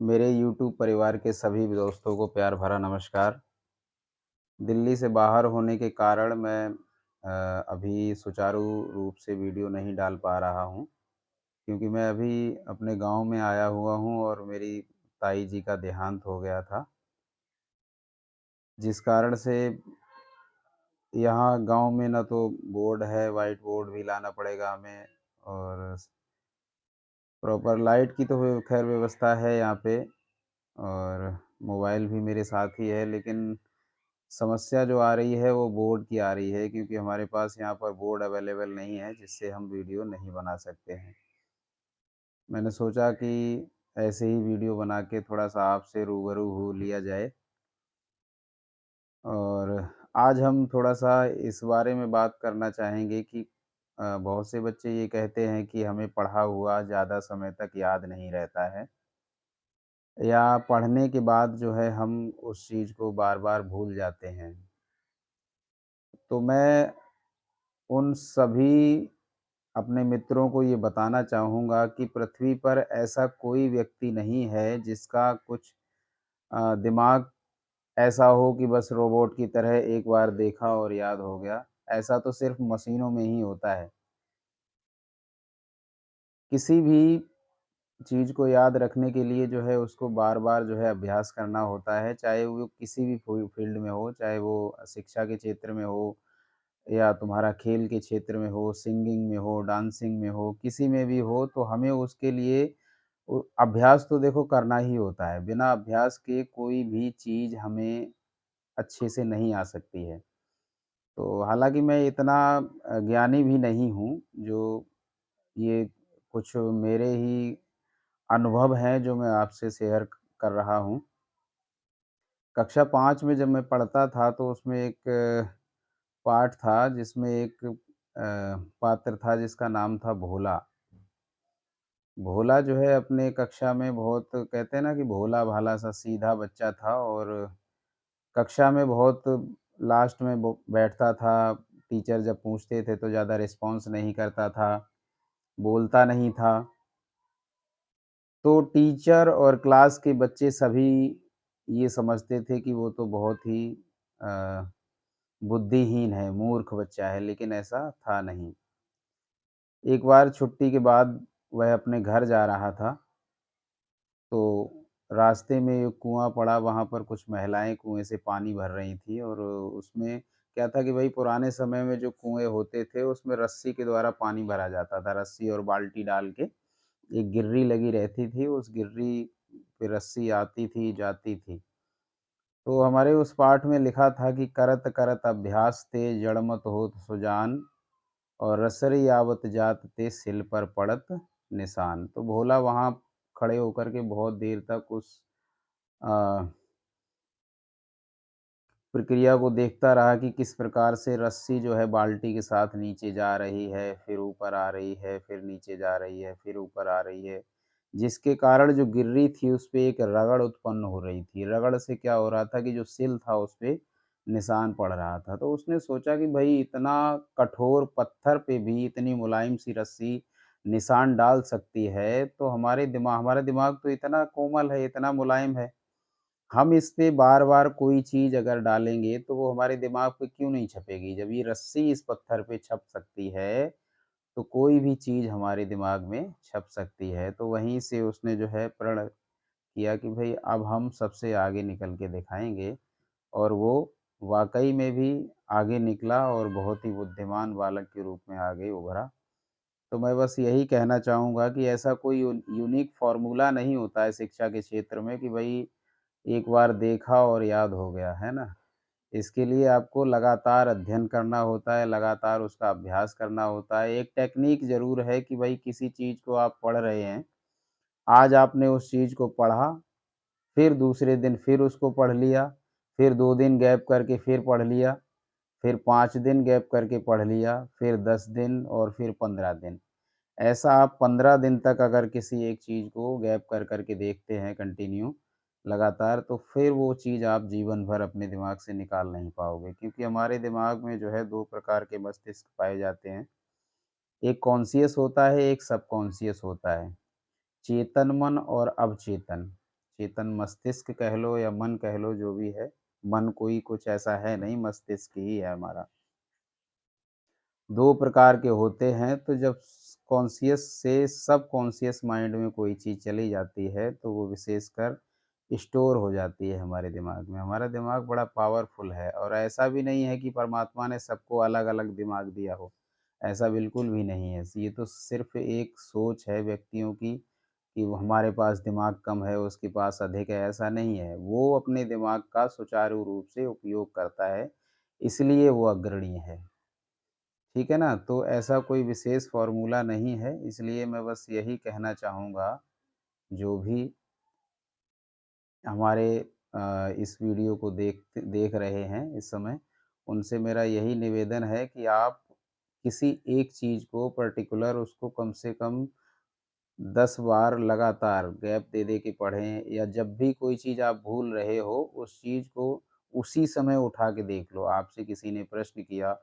मेरे यूट्यूब परिवार के सभी दोस्तों को प्यार भरा नमस्कार। दिल्ली से बाहर होने के कारण मैं अभी सुचारू रूप से वीडियो नहीं डाल पा रहा हूँ, क्योंकि मैं अभी अपने गाँव में आया हुआ हूँ और मेरी ताई जी का देहांत हो गया था। जिस कारण से यहाँ गाँव में ना तो बोर्ड है, व्हाइट बोर्ड भी लाना पड़ेगा हमें और प्रॉपर लाइट की तो खैर व्यवस्था है यहाँ पे और मोबाइल भी मेरे साथ ही है, लेकिन समस्या जो आ रही है वो बोर्ड की आ रही है, क्योंकि हमारे पास यहाँ पर बोर्ड अवेलेबल नहीं है जिससे हम वीडियो नहीं बना सकते हैं। मैंने सोचा कि ऐसे ही वीडियो बना के थोड़ा-सा आपसे रूबरू हो लिया जाए और आज हम थोड़ा-सा इस बारे में बात करना चाहेंगे कि बहुत से बच्चे ये कहते हैं कि हमें पढ़ा हुआ ज़्यादा समय तक याद नहीं रहता है या पढ़ने के बाद जो है हम उस चीज़ को बार-बार भूल जाते हैं। तो मैं उन सभी अपने मित्रों को ये बताना चाहूँगा कि पृथ्वी पर ऐसा कोई व्यक्ति नहीं है जिसका कुछ दिमाग ऐसा हो कि बस रोबोट की तरह एक बार देखा और याद हो गया। ऐसा तो सिर्फ़ मशीनों में ही होता है। किसी भी चीज़ को याद रखने के लिए जो है उसको बार-बार जो है अभ्यास करना होता है, चाहे वो किसी भी फ़ील्ड में हो, चाहे वो शिक्षा के क्षेत्र में हो या तुम्हारा खेल के क्षेत्र में हो, सिंगिंग में हो, डांसिंग में हो, किसी में भी हो, तो हमें उसके लिए अभ्यास तो देखो करना ही होता है। बिना अभ्यास के कोई भी चीज़ हमें अच्छे से नहीं आ सकती है। तो हालाँकि मैं इतना ज्ञानी भी नहीं हूँ, जो ये कुछ मेरे ही अनुभव हैं जो मैं आपसे शेयर कर रहा हूँ। कक्षा 5 में जब मैं पढ़ता था तो उसमें एक पाठ था जिसमें एक पात्र था जिसका नाम था भोला। भोला जो है अपने कक्षा में बहुत कहते हैं ना कि भोला-भाला सा सीधा बच्चा था और कक्षा में बहुत लास्ट में वो बैठता था। टीचर जब पूछते थे तो ज़्यादा रिस्पॉन्स नहीं करता था, बोलता नहीं था। तो टीचर और क्लास के बच्चे सभी ये समझते थे कि वो तो बहुत ही अ, बुद्धिहीन है, मूर्ख बच्चा है, लेकिन ऐसा था नहीं। एक बार छुट्टी के बाद वह अपने घर जा रहा था, तो रास्ते में एक कुआँ पड़ा, वहाँ पर कुछ महिलाएँ कुएँ से पानी भर रही थीं और उसमें क्या था कि भई पुराने समय में जो कुएँ होते थे, उसमें रस्सी के द्वारा पानी भरा जाता था। रस्सी और बाल्टी डाल के एक गिर्री लगी रहती थी, उस गिर्री पे रस्सी आती थी, जाती थी। तो हमारे उस पाठ में लिखा था कि करत करत अभ्यास ते जड़मत होत सुजान और रसरी आवत जात ते सिल पर पड़त निशान। तो भोला वहाँ खड़े होकर के बहुत देर तक उस अ, प्रक्रिया को देखता रहा कि किस प्रकार से रस्सी जो है बाल्टी के साथ नीचे जा रही है, फिर ऊपर आ रही है, फिर नीचे जा रही है, फिर ऊपर आ रही है। जिसके कारण जो गिर्री थी उसपे एक रगड़ उत्पन्न हो रही थी। रगड़ से क्या हो रहा था कि जो सिल था उसपे निशान पड़ रहा था। तो उसने सोचा कि भई इतना कठोर पत्थर पे भी इतनी मुलायम सी रस्सी निशान डाल सकती है, तो हमारा दिमाग तो इतना कोमल है, इतना मुलायम है। हम इस पे बार-बार कोई चीज़ अगर डालेंगे, तो वो हमारे दिमाग पे क्यों नहीं छपेगी? जब ये रस्सी इस पत्थर पे छप सकती है, तो कोई भी चीज़ हमारे दिमाग में छप सकती है। तो वहीं से उसने जो है प्रण किया कि भई अब हम सबसे आगे निकल के दिखाएँगे और वो वाक़ई में भी आगे निकला और बहुत ही बुद्धिमान बालक के रूप में आगे उभरा। तो मैं बस यही कहना चाहूँगा कि ऐसा कोई यूनिक फ़ॉर्मूला नहीं होता है शिक्षा के क्षेत्र में कि भई एक बार देखा और याद हो गया, है ना? इसके लिए आपको लगातार अध्ययन करना होता है, लगातार उसका अभ्यास करना होता है। एक टेक्नीक ज़रूर है कि भई किसी चीज़ को आप पढ़ रहे हैं, आज आपने उस चीज़ को पढ़ा, फिर दूसरे दिन फिर उसको पढ़ लिया, फिर 2 दिन गैप करके फिर पढ़ लिया, फिर 5 दिन गैप करके पढ़ लिया, फिर 10 दिन और फिर 15 दिन। ऐसा आप 15 दिन तक अगर किसी एक चीज़ को गैप कर कर के देखते हैं कंटिन्यू लगातार, तो फिर वो चीज़ आप जीवन भर अपने दिमाग से निकाल नहीं पाओगे। क्योंकि हमारे दिमाग में जो है 2 प्रकार के मस्तिष्क पाए जाते हैं। एक कॉन्शियस होता है, एक सबकॉन्शियस होता है। चेतन मन और अवचेतन। चेतन मस्तिष्क कह लो या मन कह लो जो भी है, मन कोई कुछ ऐसा है नहीं, मस्तिष्क ही है हमारा। 2 प्रकार के होते हैं, तो जब कॉन्शियस से सबकॉन्शियस माइंड में कोई चीज़ चली जाती है, तो वो विशेषकर स्टोर हो जाती है हमारे दिमाग में। हमारा दिमाग बड़ा पावरफुल है और ऐसा भी नहीं है कि परमात्मा ने सबको अलग-अलग दिमाग दिया हो, ऐसा बिल्कुल भी नहीं है। ये तो सिर्फ़ एक सोच है व्यक्तियों की कि वो हमारे पास दिमाग कम है, उसके पास अधिक है, ऐसा नहीं है। वो अपने दिमाग का सुचारू रूप से उपयोग करता है, इसलिए वो अग्रणी है। ठीक है ना? तो ऐसा कोई विशेष फ़ॉर्मूला नहीं है, इसलिए मैं बस यही कहना चाहूँगा, जो भी हमारे इस वीडियो को देख रहे हैं इस समय, उनसे मेरा यही निवेदन है कि आप किसी एक चीज़ को पर्टिकुलर उसको कम से कम 10 बार लगातार गैप दे के पढ़ें या जब भी कोई चीज़ आप भूल रहे हो, उस चीज़ को उसी समय उठा के देख लो। आपसे किसी ने प्रश्न किया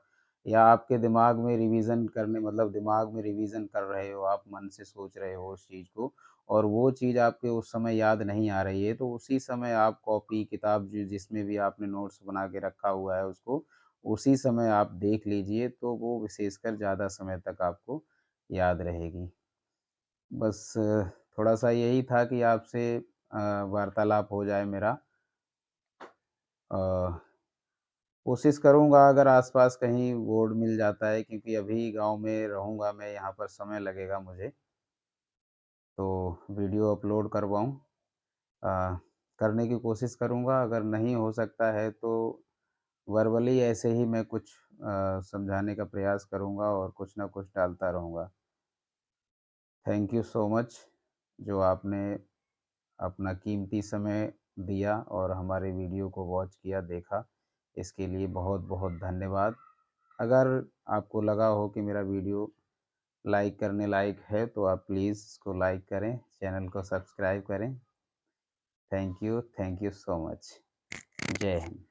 या आपके दिमाग में रिवीज़न करने मतलब दिमाग में रिवीज़न कर रहे हो, आप मन से सोच रहे हो उस चीज़ को और वो चीज़ आपके उस समय याद नहीं आ रही है, तो उसी समय आप कॉपी, किताब जिसमें भी आपने नोट्स बना के रखा हुआ है उसको, उसी समय आप देख लीजिए, तो वो विशेषकर ज़्यादा समय तक आपको याद रहेगी। बस थोड़ा-सा यही था कि आपसे वार्तालाप हो जाए मेरा। अ, कोशिश करूँगा अगर आस-पास कहीं बोर्ड मिल जाता है क्योंकि अभी गाँव में रहूँगा मैं, यहाँ पर समय लगेगा मुझे, तो वीडियो अपलोड करवाऊँ। अ, करने की कोशिश करूँगा, अगर नहीं हो सकता है तो वर्बली ऐसे ही मैं कुछ समझाने का प्रयास करूँगा और कुछ न कुछ डालता रहूँगा। थैंक यू सो मच जो आपने अपना कीमती समय दिया और हमारे वीडियो को वॉच किया, देखा, इसके लिए बहुत-बहुत धन्यवाद। अगर आपको लगा हो कि मेरा वीडियो लाइक करने लायक है, तो आप प्लीज़ इसको लाइक करें, चैनल को सब्सक्राइब करें। Thank you so much. जय हिंद।